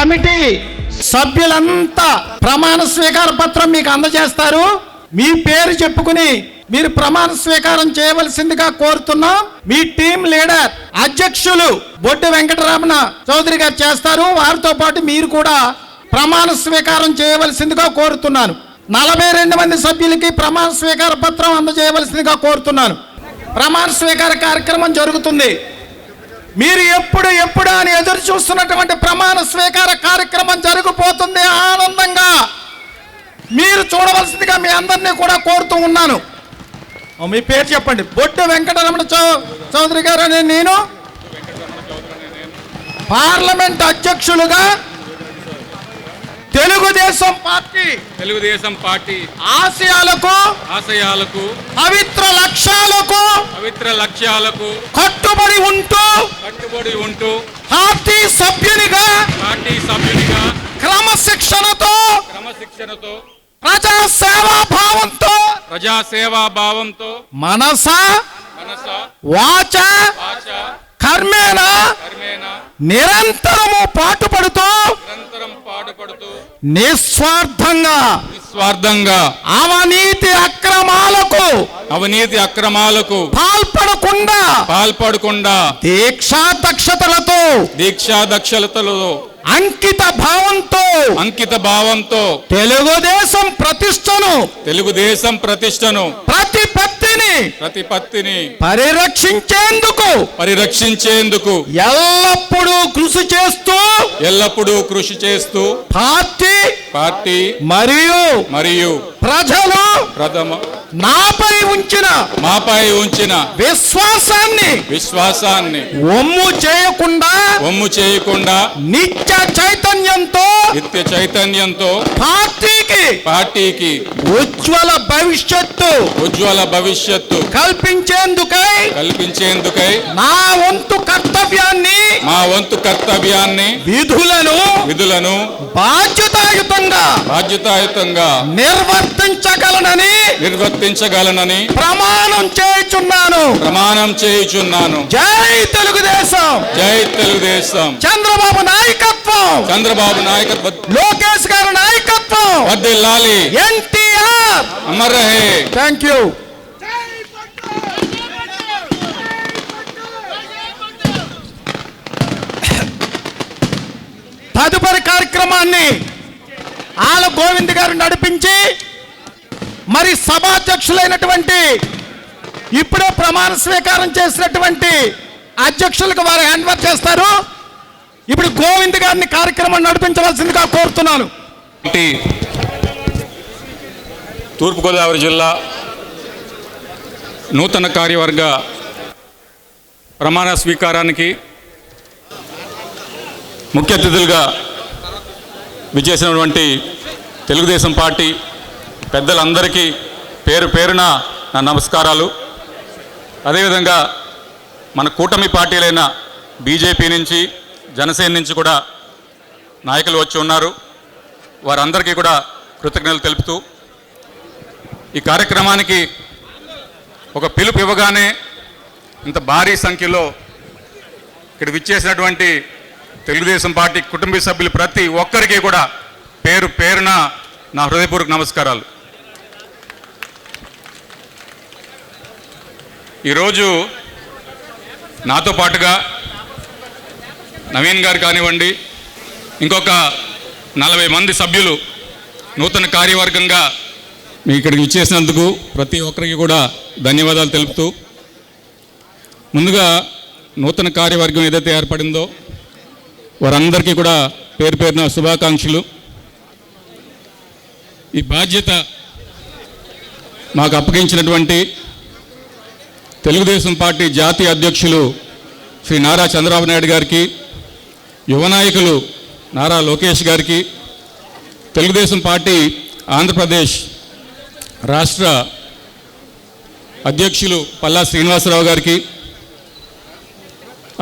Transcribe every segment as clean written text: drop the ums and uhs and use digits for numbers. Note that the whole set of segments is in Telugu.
కమిటీ సభ్యులంతా ప్రమాణ స్వీకార పత్రం మీకు అందజేస్తారు. మీ పేరు చెప్పుకుని మీరు ప్రమాణ స్వీకారం చేయవలసిందిగా కోరుతున్నాం. మీ టీం లీడర్ అధ్యక్షులు బొడ్డు వెంకటరమణ చౌదరి గారు చేస్తారు. వారితో పాటు మీరు కూడా ప్రమాణ స్వీకారం చేయవలసిందిగా కోరుతున్నాను. 42 మంది సభ్యులకి ప్రమాణ స్వీకార పత్రం అందజేయవలసిందిగా కోరుతున్నాను. ప్రమాణ స్వీకార కార్యక్రమం జరుగుతుంది. మీరు ఎప్పుడు అని ఎదురు చూస్తున్నటువంటి ప్రమాణ స్వీకార కార్యక్రమం జరిగిపోతుంది. ఆనందంగా మీరు చూడవలసిందిగా మీ అందరినీ కూడా కోరుతూ ఉన్నాను. మీ పేరు చెప్పండి. బొడ్డు వెంకటరమణ చౌదరి గారు అనే నేను పార్లమెంట్ అధ్యక్షులుగా తెలుగుదేశం పార్టీ ఆశయాలకు పవిత్ర లక్ష్యాలకు కట్టుబడి ఉంటూ పార్టీ సభ్యునిగా క్రమశిక్షణతో ప్రజాసేవా భావంతో మనస వాచ కర్మేణ నిరంతరము పాటుపడుతూ నిస్వార్థంగా అవినీతి అక్రమాలకు పాల్పడకుండా దీక్షా దక్షతలతో అంకిత భావంతో తెలుగుదేశం ప్రతిష్టను ప్రతిపత్తిని పరిరక్షించేందుకు ఎల్లప్పుడూ కృషి చేస్తూ పార్టీ మరియు ప్రజలు మాపై ఉంచిన విశ్వాసాన్ని వమ్ము చేయకుండా నిత్య చైతన్యంతో పార్టీకి ఉజ్వల భవిష్యత్తు కల్పించేందుకై మా వంతు కర్తవ్యాన్ని విధులను బాధ్యతాయుతంగా నిర్వర్తించగలనని ప్రమాణం చేయుచున్నాను. జై తెలుగుదేశం. చంద్రబాబు నాయకత్వం లోకేష్ గారి నాయకత్వం వర్ధిల్లాలి. ఎన్టీఆర్ అమర్ రహే. Thank you. తదుపరి కార్యక్రమాన్ని ఆల గోవింద్ గారు నడిపించి మరి సభాధ్యక్షులైనటువంటి ఇప్పుడే ప్రమాణ స్వీకారం చేసినటువంటి అధ్యక్షులకు వారు హ్యాండ్ ఓవర్ చేస్తారు. ఇప్పుడు గోవింద్ గారిని కార్యక్రమం నడిపించవలసిందిగా కోరుతున్నాను. తూర్పుగోదావరి జిల్లా నూతన కార్యవర్గ ప్రమాణ స్వీకారానికి ముఖ్య అతిథులుగా విచ్చేసినటువంటి తెలుగుదేశం పార్టీ పెద్దలందరికీ పేరున నా నమస్కారాలు. అదేవిధంగా మన కూటమి పార్టీలైన బీజేపీ నుంచి జనసేన నుంచి కూడా నాయకులు వచ్చి ఉన్నారు. వారందరికీ కూడా కృతజ్ఞతలు తెలుపుతూ ఈ కార్యక్రమానికి ఒక పిలుపు ఇవ్వగానే ఇంత భారీ సంఖ్యలో ఇక్కడ విచ్చేసినటువంటి తెలుగుదేశం పార్టీ కుటుంబ సభ్యులు ప్రతి ఒక్కరికి కూడా పేరున నా హృదయపూర్వక నమస్కారాలు. ఈరోజు నాతో పాటుగా నవీన్ గారు కానివ్వండి, ఇంకొక 40 మంది సభ్యులు నూతన కార్యవర్గంగా మీ ఇక్కడికి ఇచ్చేసినందుకు ప్రతి ఒక్కరికి కూడా ధన్యవాదాలు తెలుపుతూ, ముందుగా నూతన కార్యవర్గం ఏదైతే ఏర్పడిందో వారందరికీ కూడా పేరున శుభాకాంక్షలు. ఈ బాధ్యత మాకు అప్పగించినటువంటి తెలుగుదేశం పార్టీ జాతీయ అధ్యక్షులు శ్రీ నారా చంద్రబాబు నాయుడు గారికి, యువ నాయకులు నారా లోకేష్ గారికి, తెలుగుదేశం పార్టీ ఆంధ్రప్రదేశ్ రాష్ట్ర అధ్యక్షులు పల్లా శ్రీనివాసరావు గారికి,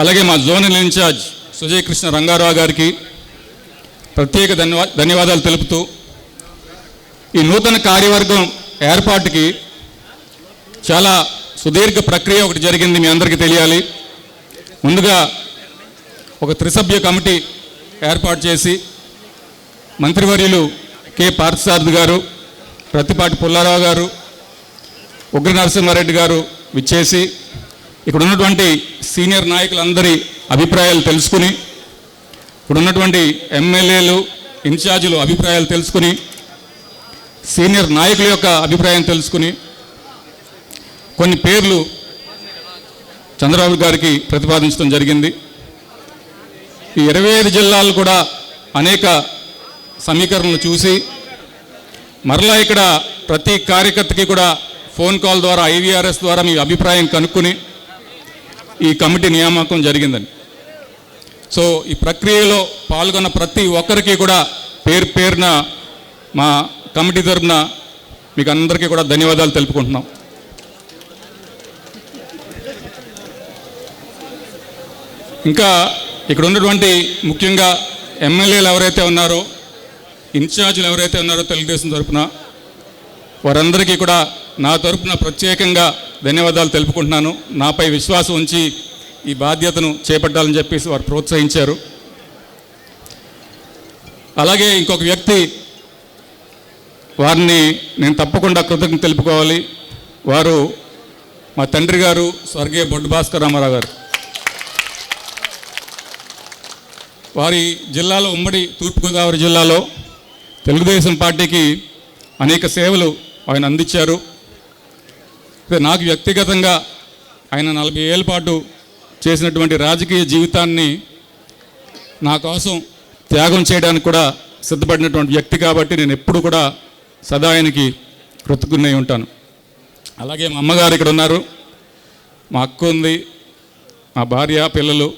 అలాగే మా జోనల్ ఇన్ఛార్జ్ సుజయ్ కృష్ణ రంగారావు గారికి ప్రత్యేక ధన్యవాదాలు తెలుపుతూ, ఈ నూతన కార్యవర్గం ఏర్పాటుకి చాలా సుదీర్ఘ ప్రక్రియ ఒకటి జరిగింది, మీ అందరికీ తెలియాలి. ముందుగా ఒక త్రిసభ్య కమిటీ ఏర్పాటు చేసి మంత్రివర్యులు కె పార్థసారథి గారు, ప్రత్తిపాటి పుల్లారావు గారు, ఉగ్ర నరసింహారెడ్డి గారు విచ్చేసి ఇక్కడ ఉన్నటువంటి సీనియర్ నాయకులందరి అభిప్రాయాలు తెలుసుకుని, ఇక్కడ ఉన్నటువంటి ఎమ్మెల్యేలు, ఇన్ఛార్జీలు అభిప్రాయాలు తెలుసుకుని, సీనియర్ నాయకుల యొక్క అభిప్రాయం తెలుసుకుని కొన్ని పేర్లు చంద్రబాబు గారికి ప్రతిపాదించడం జరిగింది. ఈ 25 జిల్లాలు కూడా అనేక సమీకరణలు చూసి మరలా ఇక్కడ ప్రతి కార్యకర్తకి కూడా ఫోన్ కాల్ ద్వారా, IVRS ద్వారా మీ అభిప్రాయం కనుక్కొని ఈ కమిటీ నియామకం జరిగిందని. సో ఈ ప్రక్రియలో పాల్గొన్న ప్రతి ఒక్కరికి కూడా పేరు పేరున మా కమిటీ తరఫున మీకు అందరికీ కూడా ధన్యవాదాలు తెలుపుకుంటున్నాం. ఇంకా ఇక్కడ ఉన్నటువంటి ముఖ్యంగా ఎమ్మెల్యేలు ఎవరైతే ఉన్నారో, ఇన్ఛార్జీలు ఎవరైతే ఉన్నారో తెలుగుదేశం తరఫున, వారందరికీ కూడా నా తరఫున ప్రత్యేకంగా ధన్యవాదాలు తెలుపుకుంటున్నాను. నాపై విశ్వాసం ఉంచి ఈ బాధ్యతను చేపట్టాలని చెప్పేసి వారు ప్రోత్సహించారు. అలాగే ఇంకొక వ్యక్తి, వారిని నేను తప్పకుండా కృతజ్ఞత తెలుపుకోవాలి. వారు మా తండ్రి గారు స్వర్గీయ బొడ్డు భాస్కర్ రామారావు గారు. వారి జిల్లాలో, ఉమ్మడి తూర్పుగోదావరి జిల్లాలో తెలుగుదేశం పార్టీకి అనేక సేవలు ఆయన అందించారు. నాకు వ్యక్తిగతంగా ఆయన 40 ఏళ్ళ పాటు చేసినటువంటి రాజకీయ జీవితాన్ని నా కోసం త్యాగం చేయడానికి కూడా సిద్ధపడినటువంటి వ్యక్తి కాబట్టి నేను ఎప్పుడు కూడా సదా ఆయనకి కృతజ్ఞుడై ఉంటాను. అలాగే మా అమ్మగారు ఇక్కడ ఉన్నారు, మా అక్క ఉంది, మా భార్య, పిల్లలు,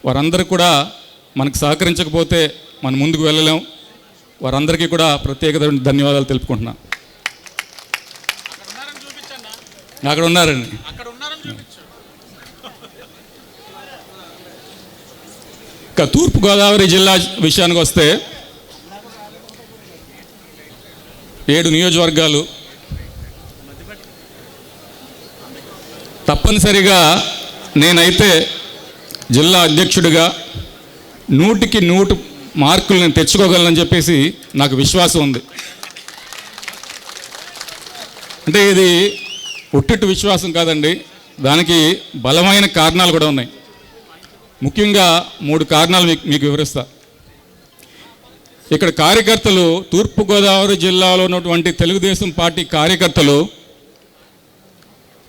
వారందరూ కూడా మనకు సహకరించకపోతే మనం ముందుకు వెళ్ళలేం. వారందరికీ కూడా ప్రత్యేకమైన ధన్యవాదాలు తెలుపుకుంటున్నాను. అక్కడ ఉన్నారండి. ఇక తూర్పుగోదావరి జిల్లా విషయానికి వస్తే 7 నియోజకవర్గాలు. తప్పనిసరిగా నేనైతే జిల్లా అధ్యక్షుడిగా 100కి 100 మార్కులు నేను తెచ్చుకోగలనని చెప్పేసి నాకు విశ్వాసం ఉంది. అంటే ఇది ఒట్టిట్టు విశ్వాసం కాదండి, దానికి బలమైన కారణాలు కూడా ఉన్నాయి. ముఖ్యంగా 3 కారణాలు మీకు వివరిస్తా. ఇక్కడ కార్యకర్తలు, తూర్పుగోదావరి జిల్లాలో ఉన్నటువంటి తెలుగుదేశం పార్టీ కార్యకర్తలు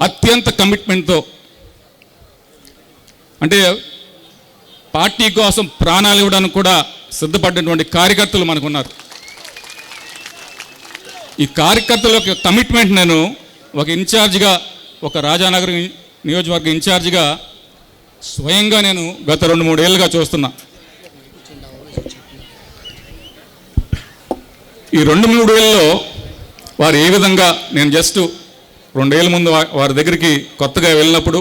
అత్యంత కమిట్మెంట్తో, అంటే పార్టీ కోసం ప్రాణాలు ఇవ్వడానికి కూడా సిద్ధపడినటువంటి కార్యకర్తలు మనకున్నారు. ఈ కార్యకర్తల యొక్క కమిట్మెంట్ నేను ఒక ఇన్ఛార్జిగా, ఒక రాజానగర్ నియోజకవర్గ ఇన్ఛార్జిగా స్వయంగా నేను గత 2-3 ఏళ్ళుగా చూస్తున్నా. ఈ 2-3 ఏళ్ళలో వారు ఏ విధంగా, నేను జస్ట్ 2 ఏళ్ళ ముందు వారి దగ్గరికి కొత్తగా వెళ్ళినప్పుడు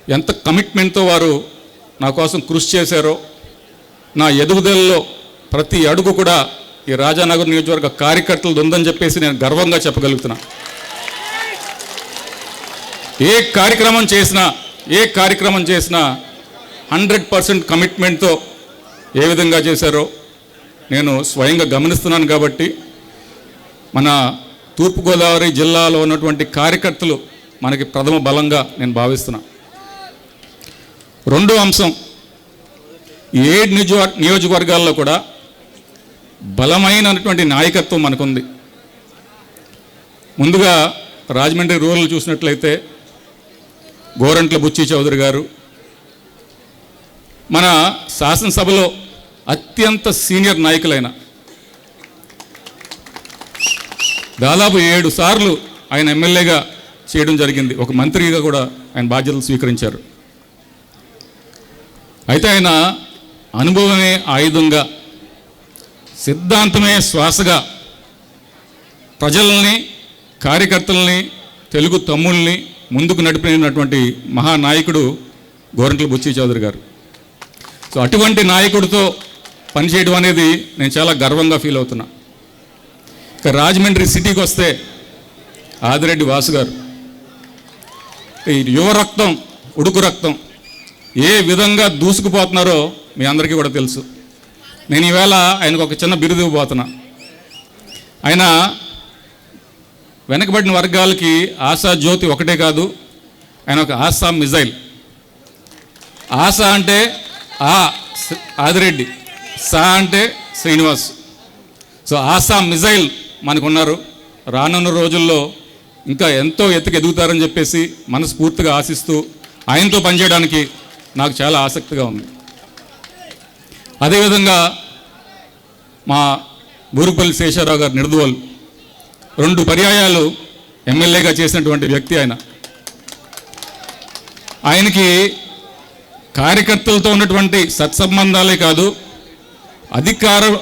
ఎంత కమిట్మెంట్తో వారు నా కోసం కృషి చేశారో, నా ఎదుగుదలలో ప్రతి అడుగు కూడా ఈ రాజానగర్ నియోజకవర్గ కార్యకర్తలది ఉందని చెప్పేసి నేను గర్వంగా చెప్పగలుగుతున్నా. ఏ కార్యక్రమం చేసినా 100% కమిట్మెంట్తో ఏ విధంగా చేశారో నేను స్వయంగా గమనిస్తున్నాను. కాబట్టి మన తూర్పుగోదావరి జిల్లాలో ఉన్నటువంటి కార్యకర్తలు మనకి ప్రథమ బలంగా నేను భావిస్తున్నా. రెండో అంశం, 7 నియోజకవర్గాల్లో కూడా బలమైనటువంటి నాయకత్వం మనకుంది. ముందుగా రాజమండ్రి రూరల్ చూసినట్లయితే గోరంట్ల బుచ్చి చౌదరి గారు మన శాసనసభలో అత్యంత సీనియర్ నాయకులైన, దాదాపు 7 సార్లు ఆయన ఎమ్మెల్యేగా చేయడం జరిగింది. ఒక మంత్రిగా కూడా ఆయన బాధ్యతలు స్వీకరించారు. అయితే ఆయన అనుభవమే ఆయుధంగా, సిద్ధాంతమే శ్వాసగా ప్రజల్ని, కార్యకర్తల్ని, తెలుగు తమ్ముల్ని ముందుకు నడిపినటువంటి మహానాయకుడు గోరంట్ల బుచ్చి చౌదరి గారు. సో అటువంటి నాయకుడితో పనిచేయడం అనేది నేను చాలా గర్వంగా ఫీల్ అవుతున్నా. ఇక రాజమండ్రి సిటీకి వస్తే ఆదిరెడ్డి వాసు గారు, ఈ యువ రక్తం, ఉడుకు రక్తం ఏ విధంగా దూసుకుపోతున్నారో మీ అందరికీ కూడా తెలుసు. నేను ఈవేళ ఆయనకు ఒక చిన్న బిరుదు ఇవ్వబోతున్నా. ఆయన వెనకబడిన వర్గాలకి ఆశా జ్యోతి ఒకటే కాదు, ఆయన ఒక ఆశా మిజైల్. ఆశ అంటే ఆదిరెడ్డి, సా అంటే శ్రీనివాస్. సో ఆశా మిజైల్ మనకున్నారు. రానున్న రోజుల్లో ఇంకా ఎంతో ఎత్తుకు ఎదుగుతారని చెప్పేసి మనస్ఫూర్తిగా ఆశిస్తూ ఆయనతో పనిచేయడానికి నాకు చాలా ఆసక్తిగా ఉంది. అదేవిధంగా మా బూరుగుపల్లి శేషారావు గారు నిర్దువల్ 2 పర్యాయాలు ఎమ్మెల్యేగా చేసినటువంటి వ్యక్తి ఆయన. ఆయనకి కార్యకర్తలతో ఉన్నటువంటి సత్సంబంధాలే కాదు,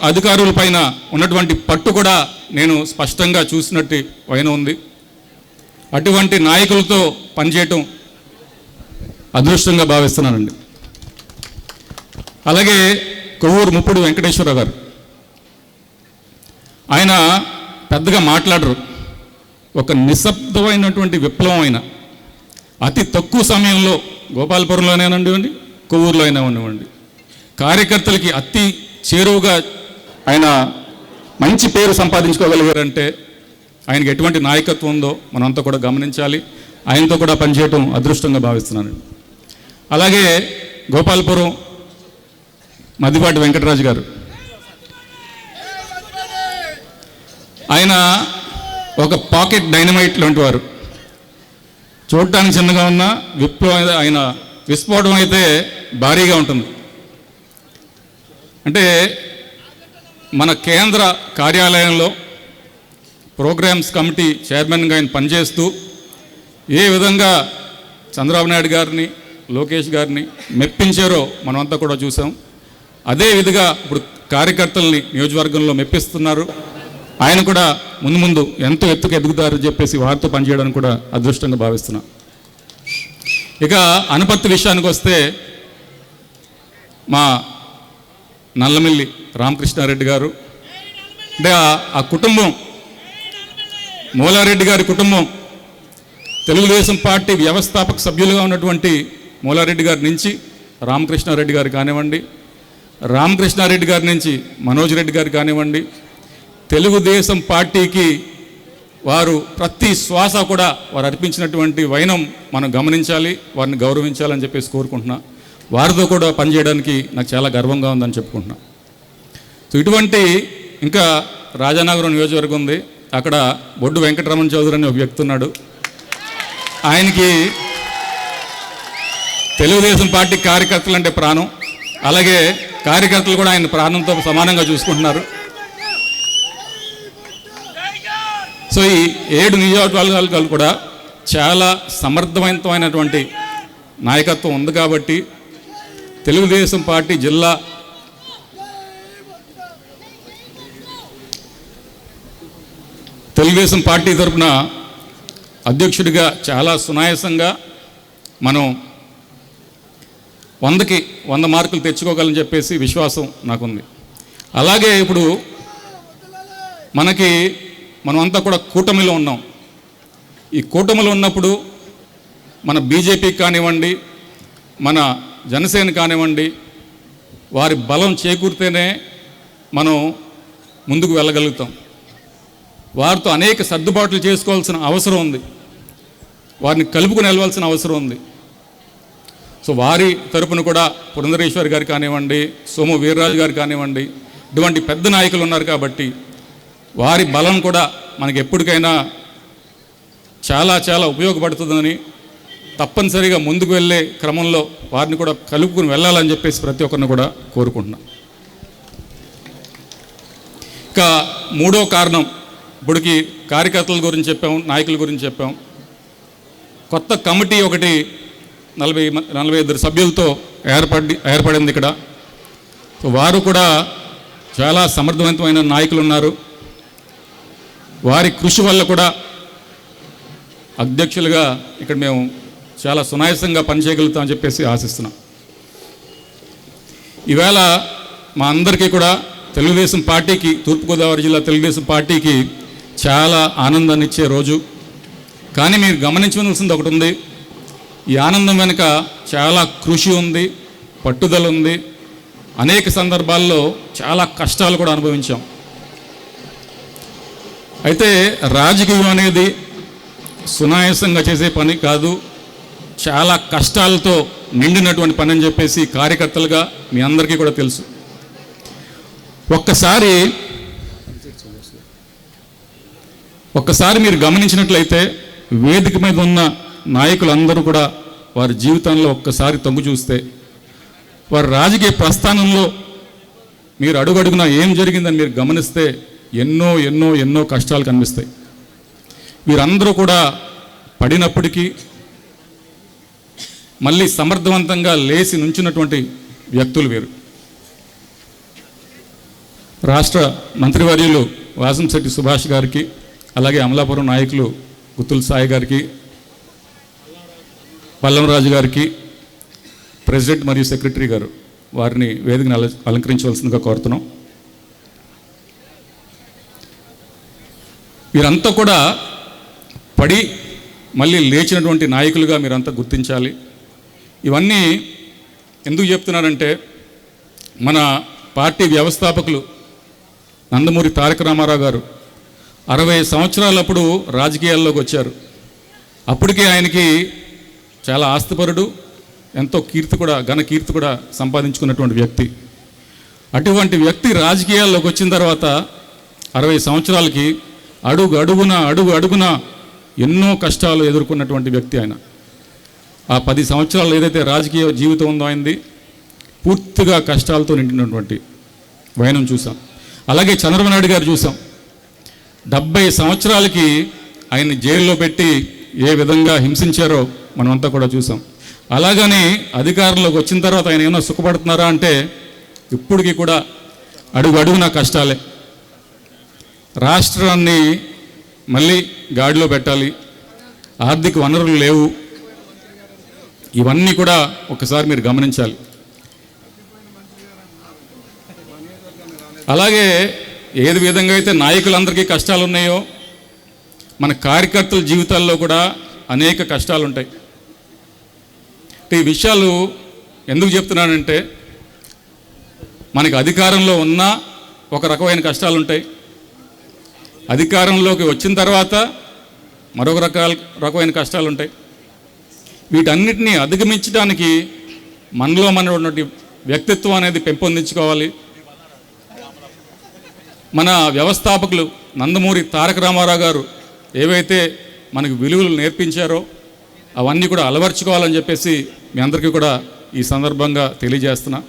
అధికారుల పైన ఉన్నటువంటి పట్టు కూడా నేను స్పష్టంగా చూసినట్టు పైన ఉంది. అటువంటి నాయకులతో పనిచేయటం అదృష్టంగా భావిస్తున్నానండి. అలాగే కొవ్వూరు ముప్పుడు వెంకటేశ్వరరావు గారు, ఆయన పెద్దగా మాట్లాడరు. ఒక నిశ్శబ్దమైనటువంటి విప్లవం అయిన అతి తక్కువ సమయంలో గోపాలపురంలోనేనండి, కొవ్వూరులో అయినా ఉండేవండి, కార్యకర్తలకి అతి చేరువుగా ఆయన మంచి పేరు సంపాదించుకోగలిగారంటే ఆయనకి ఎటువంటి నాయకత్వం ఉందో మనంతా కూడా గమనించాలి. ఆయనతో కూడా పనిచేయటం అదృష్టంగా భావిస్తున్నానండి. అలాగే గోపాలపురం మద్దిపాటి వెంకటరాజు గారు, ఆయన ఒక పాకెట్ డైనమైట్ లాంటి వారు. చూడటానికి చిన్నగా ఉన్న విప్లవం ఆయన విస్ఫోటం అయితే భారీగా ఉంటుంది. అంటే మన కేంద్ర కార్యాలయంలో ప్రోగ్రామ్స్ కమిటీ చైర్మన్గా ఆయన పనిచేస్తూ ఏ విధంగా చంద్రబాబు నాయుడు గారిని, లోకేష్ గారిని మెప్పించారో మనమంతా కూడా చూసాం. అదే విధంగా ఇప్పుడు కార్యకర్తల్ని నియోజకవర్గంలో మెప్పిస్తున్నారు. ఆయన కూడా ముందు ముందు ఎంతో ఎత్తుకు ఎదుగుతారని చెప్పేసి వారితో పనిచేయడానికి కూడా అదృష్టంగా భావిస్తున్నా. ఇక అనుపత్తి విషయానికి వస్తే మా నల్లమిల్లి రామకృష్ణారెడ్డి గారు, అంటే ఆ కుటుంబం, మూలారెడ్డి గారి కుటుంబం, తెలుగుదేశం పార్టీ వ్యవస్థాపక సభ్యులుగా ఉన్నటువంటి మూలారెడ్డి గారి నుంచి రామకృష్ణారెడ్డి గారు కానివ్వండి, రామకృష్ణారెడ్డి గారి నుంచి మనోజ్ రెడ్డి గారు కానివ్వండి, తెలుగుదేశం పార్టీకి వారు ప్రతి శ్వాస కూడా వారు అర్పించినటువంటి వైనం మనం గమనించాలి, వారిని గౌరవించాలని చెప్పేసి కోరుకుంటున్నా. వారితో కూడా పనిచేయడానికి నాకు చాలా గర్వంగా ఉందని చెప్పుకుంటున్నా. సో ఇటువంటి ఇంకా రాజానగరం నియోజకవర్గం ఉంది, అక్కడ బొడ్డు వెంకటరమణ చౌదరి అని ఒక వ్యక్తి ఉన్నాడు. ఆయనకి తెలుగుదేశం పార్టీ కార్యకర్తలు అంటే ప్రాణం. అలాగే కార్యకర్తలు కూడా ఆయన ప్రాణంతో సమానంగా చూసుకుంటున్నారు. సో ఈ 7 నియోజకవర్గాలు కూడా చాలా సమర్థవంతమైనటువంటి నాయకత్వం ఉంది కాబట్టి తెలుగుదేశం పార్టీ జిల్లా తెలుగుదేశం పార్టీ తరఫున అధ్యక్షుడిగా చాలా సునాయాసంగా మనం 100కి 100 మార్కులు తెచ్చుకోగలని చెప్పేసి విశ్వాసం నాకుంది. అలాగే ఇప్పుడు మనమంతా కూడా కూటమిలో ఉన్నాం. ఈ కూటమిలో ఉన్నప్పుడు మన బీజేపీకి కానివ్వండి, మన జనసేన కానివ్వండి, వారి బలం చేకూరితేనే మనం ముందుకు వెళ్ళగలుగుతాం. వారితో అనేక సర్దుబాట్లు చేసుకోవాల్సిన అవసరం ఉంది, వారిని కలుపుకుని వెళ్ళవలసిన అవసరం ఉంది. సో వారి తరపున కూడా పురంధరేశ్వరి గారు కానివ్వండి, సోము వీర్రాజు గారు కానివ్వండి, ఇటువంటి పెద్ద నాయకులు ఉన్నారు కాబట్టి వారి బలం కూడా మనకి ఎప్పటికైనా చాలా చాలా ఉపయోగపడుతుందని, తప్పనిసరిగా ముందుకు వెళ్ళే క్రమంలో వారిని కూడా కలుపుకుని వెళ్ళాలని చెప్పేసి ప్రతి ఒక్కరిని కూడా కోరుకుంటున్నాం. ఇక 3వ కారణం, ఇప్పటికి కార్యకర్తల గురించి చెప్పాం, నాయకుల గురించి చెప్పాం. కొత్త కమిటీ ఒకటి 45 సభ్యులతో ఏర్పడింది ఇక్కడ. సో వారు కూడా చాలా సమర్థవంతమైన నాయకులు ఉన్నారు. వారి కృషి వల్ల కూడా అధ్యక్షులుగా ఇక్కడ మేము చాలా సునాయాసంగా పనిచేయగలుగుతామని చెప్పేసి ఆశిస్తున్నాం. ఈవేళ మా అందరికీ కూడా తెలుగుదేశం పార్టీకి, తూర్పుగోదావరి జిల్లా తెలుగుదేశం పార్టీకి చాలా ఆనందాన్ని ఇచ్చే రోజు. కానీ మీరు గమనించవలసింది ఒకటి ఉంది, ఈ ఆనందం వెనుక చాలా కృషి ఉంది, పట్టుదల ఉంది. అనేక సందర్భాల్లో చాలా కష్టాలు కూడా అనుభవించాం. అయితే రాజకీయం అనేది సునాయాసంగా చేసే పని కాదు, చాలా కష్టాలతో నిండినటువంటి పని అని చెప్పేసి కార్యకర్తలుగా మీ అందరికీ కూడా తెలుసు. ఒక్కసారి మీరు గమనించినట్లయితే వేదిక మీద ఉన్న నాయకులందరూ కూడా వారి జీవితంలో ఒక్కసారి తొంగు చూస్తే, వారి రాజకీయ ప్రస్థానంలో మీరు అడుగడుగునా ఏం జరిగిందని మీరు గమనిస్తే ఎన్నో ఎన్నో ఎన్నో కష్టాలు కనిపిస్తాయి. వీరందరూ కూడా పడినప్పటికీ మళ్ళీ సమర్థవంతంగా లేచి నుంచున్నటువంటి వ్యక్తులు వీరు. రాష్ట్ర మంత్రివర్యులు వాసంశెట్టి సుభాష్ గారికి, అలాగే అమలాపురం నాయకులు గుత్తుల సాయి గారికి, పల్లంరాజు గారికి, ప్రెసిడెంట్ మరియు సెక్రటరీ గారు, వారిని వేదికను అలంకరించవలసిందిగా కోరుతున్నాం. వీరంతా కూడా పడి మళ్ళీ లేచినటువంటి నాయకులుగా మీరంతా గుర్తించాలి. ఇవన్నీ ఎందుకు చెప్తున్నానంటే, మన పార్టీ వ్యవస్థాపకులు నందమూరి తారక రామారావు గారు 60 సంవత్సరాలప్పుడు రాజకీయాల్లోకి వచ్చారు. అప్పటికే ఆయనకి చాలా ఆస్తిపరుడు, ఎంతో కీర్తి కూడా, ఘన కీర్తి కూడా సంపాదించుకున్నటువంటి వ్యక్తి. అటువంటి వ్యక్తి రాజకీయాల్లోకి వచ్చిన తర్వాత 60 సంవత్సరాలకి అడుగున ఎన్నో కష్టాలు ఎదుర్కొన్నటువంటి వ్యక్తి ఆయన. ఆ 10 సంవత్సరాలు ఏదైతే రాజకీయ జీవితం ఉందో ఆయనది పూర్తిగా కష్టాలతో నిండినటువంటి వైనం చూసాం. అలాగే చంద్రబాబు నాయుడు గారు చూసాం, 70 సంవత్సరాలకి ఆయన్ని జైల్లో పెట్టి ఏ విధంగా హింసించారో మనమంతా కూడా చూసాం. అలాగని అధికారంలోకి వచ్చిన తర్వాత ఆయన ఏమైనా సుఖపడుతున్నారా అంటే ఇప్పటికీ కూడా అడుగున కష్టాలే. రాష్ట్రాన్ని మళ్ళీ గాడిలో పెట్టాలి, ఆర్థిక వనరులు లేవు, ఇవన్నీ కూడా ఒకసారి మీరు గమనించాలి. అలాగే ఏది విధంగా అయితే నాయకులందరికీ కష్టాలు ఉన్నాయో, మన కార్యకర్తల జీవితాల్లో కూడా అనేక కష్టాలు ఉంటాయి. ఈ విషయాలు ఎందుకు చెప్తున్నానంటే, మనకి అధికారంలో ఉన్నా ఒక రకమైన కష్టాలు ఉంటాయి, అధికారంలోకి వచ్చిన తర్వాత మరొక రకమైన కష్టాలు ఉంటాయి. వీటన్నిటినీ అధిగమించడానికి మనలో ఉన్నటువంటి వ్యక్తిత్వం అనేది పెంపొందించుకోవాలి. మన వ్యవస్థాపకులు నందమూరి తారక రామారావు గారు ఏవైతే మనకు విలువలు నేర్పించారో అవన్నీ కూడా అలవర్చుకోవాలని చెప్పేసి మీ అందరికీ కూడా ఈ సందర్భంగా తెలియజేస్తున్నా.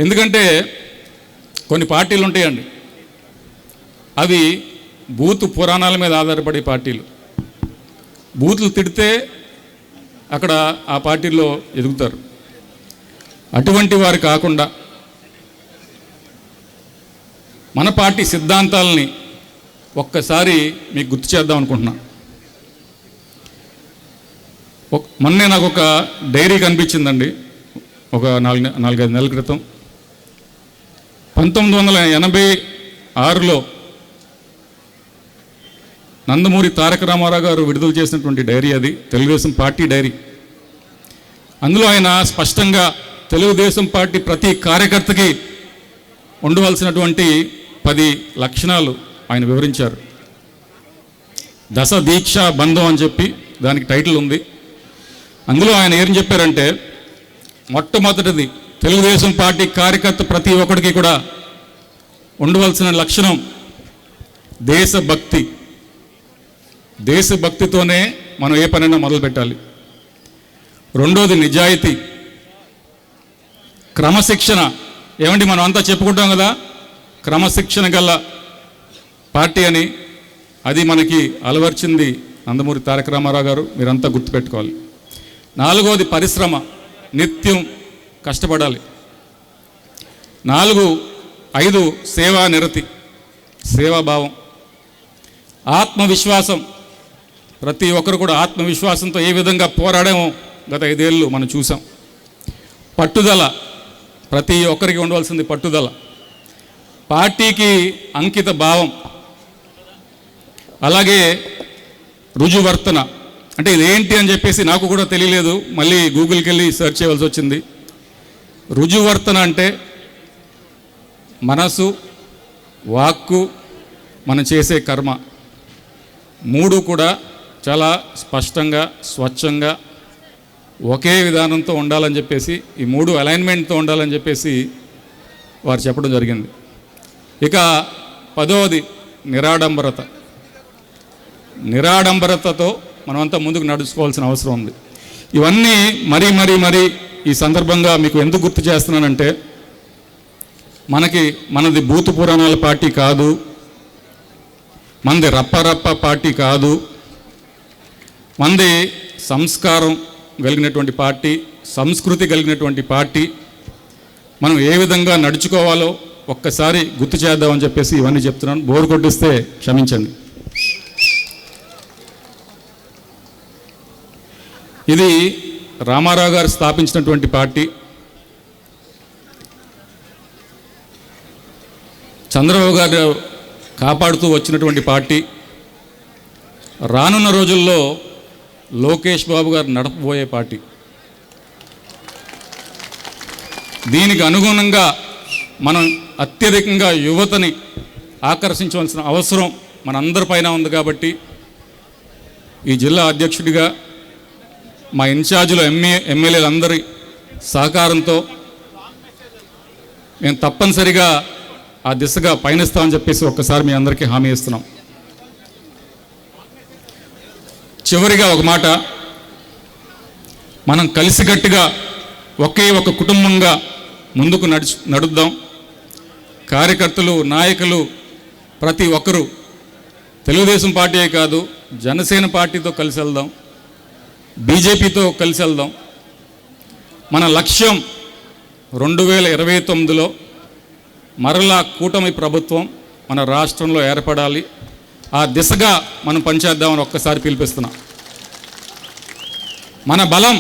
ఎందుకంటే కొన్ని పార్టీలు ఉంటాయండి, అవి బూతు పురాణాల మీద ఆధారపడే పార్టీలు. బూతులు తిడితే అక్కడ ఆ పార్టీల్లో ఎదుగుతారు. అటువంటి వారు కాకుండా మన పార్టీ సిద్ధాంతాలని ఒక్కసారి మీకు గుర్తు చేద్దాం అనుకుంటున్నా. మొన్నే నాకు ఒక డైరీ కనిపించిందండి, ఒక 4-5 నెలల క్రితం. 1986లో నందమూరి తారక రామారావు గారు విడుదల చేసినటువంటి డైరీ అది, తెలుగుదేశం పార్టీ డైరీ. అందులో ఆయన స్పష్టంగా తెలుగుదేశం పార్టీ ప్రతి కార్యకర్తకి ఉండవలసినటువంటి 10 లక్షణాలు ఆయన వివరించారు. దశ దీక్ష బంధం అని చెప్పి దానికి టైటిల్ ఉంది. అందులో ఆయన ఏం చెప్పారంటే, మొట్టమొదటిది తెలుగుదేశం పార్టీ కార్యకర్త ప్రతి ఒక్కడికి కూడా ఉండవలసిన లక్షణం దేశభక్తి. దేశభక్తితోనే మనం ఏ పనైనా మొదలు పెట్టాలి. రెండోది నిజాయితీ, క్రమశిక్షణ. ఏమండి మనం అంతా చెప్పుకుంటాం కదా క్రమశిక్షణ గల పార్టీ అని, అది మనకి అలవర్చింది నందమూరి తారక రామారావు గారు, మీరంతా గుర్తుపెట్టుకోవాలి. నాలుగోది పరిశ్రమ, నిత్యం కష్టపడాలి. 5 సేవా నిరతి, సేవాభావం. ఆత్మవిశ్వాసం, ప్రతి ఒక్కరు కూడా ఆత్మవిశ్వాసంతో ఏ విధంగా పోరాడామో గత 5 ఏళ్ళు మనం చూసాం. పట్టుదల, ప్రతి ఒక్కరికి ఉండవలసింది పట్టుదల. పార్టీకి అంకిత భావం, అలాగే రుజువర్తన. అంటే ఇదేంటి అని చెప్పేసి నాకు కూడా తెలియలేదు, మళ్ళీ గూగుల్కి వెళ్ళి సెర్చ్ చేయవలసి వచ్చింది. రుజువర్తన అంటే మనసు, వాక్కు, మనం చేసే కర్మ మూడు కూడా చాలా స్పష్టంగా, స్వచ్ఛంగా, ఒకే విధానంతో ఉండాలని చెప్పేసి, ఈ మూడు అలైన్మెంట్తో ఉండాలని చెప్పేసి వారు చెప్పడం జరిగింది. ఇక 10వది నిరాడంబరత. నిరాడంబరతతో మనమంతా ముందుకు నడుచుకోవాల్సిన అవసరం ఉంది. ఇవన్నీ మరీ ఈ సందర్భంగా మీకు ఎందుకు గుర్తు చేస్తున్నానంటే, మనది బూతు పురాణాల పార్టీ కాదు, మనది రప్ప పార్టీ కాదు, మనది సంస్కారం కలిగినటువంటి పార్టీ, సంస్కృతి కలిగినటువంటి పార్టీ. మనం ఏ విధంగా నడుచుకోవాలో ఒక్కసారి గుర్తు చేద్దామని చెప్పేసి ఇవన్నీ చెప్తున్నాను. బోరు కొట్టిస్తే క్షమించండి. ఇది రామారావు గారు స్థాపించినటువంటి పార్టీ. చంద్రబాబు గారు కాపాడుతూ వచ్చినటువంటి పార్టీ. రానున్న రోజుల్లో లోకేష్ బాబు గారు నడపబోయే పార్టీ. దీనికి అనుగుణంగా మనం అత్యధికంగా యువతని ఆకర్షించవలసిన అవసరం మనందరిపైన ఉంది. కాబట్టి ఈ జిల్లా అధ్యక్షుడిగా మా ఇన్ఛార్జీలు ఎమ్మెల్యేలందరి సహకారంతో మేము తప్పనిసరిగా ఆ దిశగా పయనిస్తామని చెప్పేసి ఒక్కసారి మీ అందరికీ హామీ ఇస్తున్నాం. చివరిగా ఒక మాట, మనం కలిసికట్టుగా ఒకే ఒక కుటుంబంగా ముందుకు నడుద్దాం. కార్యకర్తలు, నాయకులు ప్రతి ఒక్కరూ తెలుగుదేశం పార్టీయే కాదు, జనసేన పార్టీతో కలిసి వెళ్దాం, బీజేపీతో కలిసి వెళ్దాం. మన లక్ష్యం 2029లో మరలా కూటమి ప్రభుత్వం మన రాష్ట్రంలో ఏర్పడాలి. ఆ దిశగా మనం పనిచేద్దామని ఒక్కసారి పిలిపిస్తున్నాం. మన బలం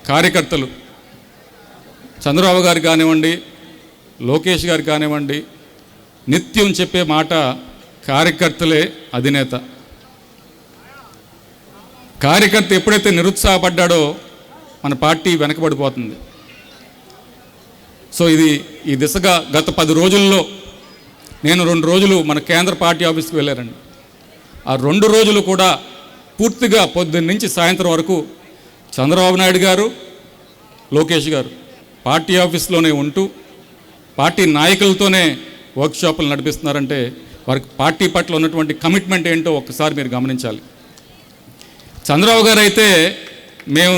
కార్యకర్తలు. చంద్రబాబు గారు కానివ్వండి, లోకేష్ గారు కానివ్వండి, నిత్యం చెప్పే మాట కార్యకర్తలే అధినేత. కార్యకర్త ఎప్పుడైతే నిరుత్సాహపడ్డాడో మన పార్టీ వెనకబడిపోతుంది. సో ఈ దిశగా గత 10 రోజుల్లో నేను 2 రోజులు మన కేంద్ర పార్టీ ఆఫీస్కి వెళ్ళారండి. ఆ 2 రోజులు కూడా పూర్తిగా పొద్దున్న నుంచి సాయంత్రం వరకు చంద్రబాబు నాయుడు గారు, లోకేష్ గారు పార్టీ ఆఫీస్లోనే ఉంటూ పార్టీ నాయకులతోనే వర్క్షాపులు నడిపిస్తున్నారంటే వారికి పార్టీ పట్ల ఉన్నటువంటి కమిట్మెంట్ ఏంటో ఒక్కసారి మీరు గమనించాలి. చంద్రబాబు గారు అయితే మేము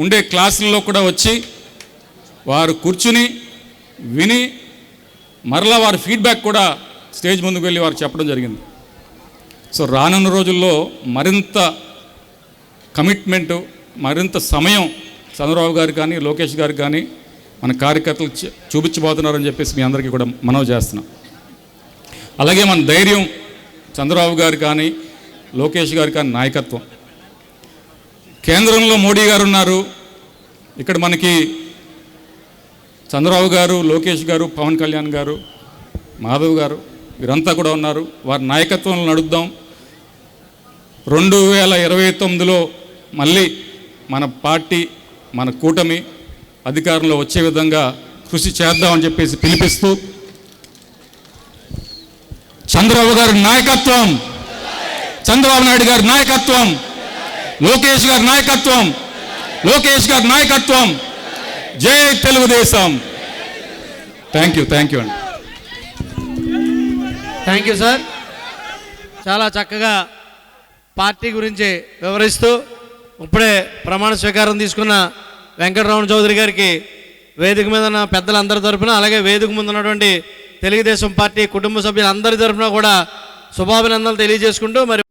ఉండే క్లాసుల్లో కూడా వచ్చి వారు కూర్చుని విని మరలా వారి ఫీడ్బ్యాక్ కూడా స్టేజ్ ముందుకు వెళ్ళి వారు చెప్పడం జరిగింది. సో రానున్న రోజుల్లో మరింత కమిట్మెంటు, మరింత సమయం చంద్రబాబు గారు కానీ, లోకేష్ గారు కానీ మన కార్యకర్తలు చూపించబోతున్నారని చెప్పేసి మీ అందరికీ కూడా మనవి చేస్తున్నాం. అలాగే మన ధైర్యం చంద్రబాబు గారు కానీ, లోకేష్ గారు కానీ నాయకత్వం. కేంద్రంలో మోడీ గారు ఉన్నారు, ఇక్కడ మనకి చంద్రబాబు గారు, లోకేష్ గారు, పవన్ కళ్యాణ్ గారు, మాధవ్ గారు వీరంతా కూడా ఉన్నారు. వారి నాయకత్వంలో నడుద్దాం. 2029లో మళ్ళీ మన పార్టీ, మన కూటమి అధికారంలో వచ్చే విధంగా కృషి చేద్దామని చెప్పేసి పిలిపిస్తూ, చంద్రబాబు గారి నాయకత్వం, చంద్రబాబు నాయుడు గారి నాయకత్వం, లోకేష్ గారి నాయకత్వం, లోకేష్ గారి నాయకత్వం. జై తెలుగుదేశం. థ్యాంక్ యూ అండి. Thank you sir. చాలా చక్కగా పార్టీ గురించి వివరిస్తూ ఇప్పుడే ప్రమాణ స్వీకారం తీసుకున్న వెంకటరమణ చౌదరి గారికి వేదిక మీద ఉన్న పెద్దలందరి తరఫున, అలాగే వేదిక ముందు ఉన్నటువంటి తెలుగుదేశం పార్టీ కుటుంబ సభ్యులందరి తరఫున కూడా శుభాభినందనలు తెలియజేసుకుంటూ మరి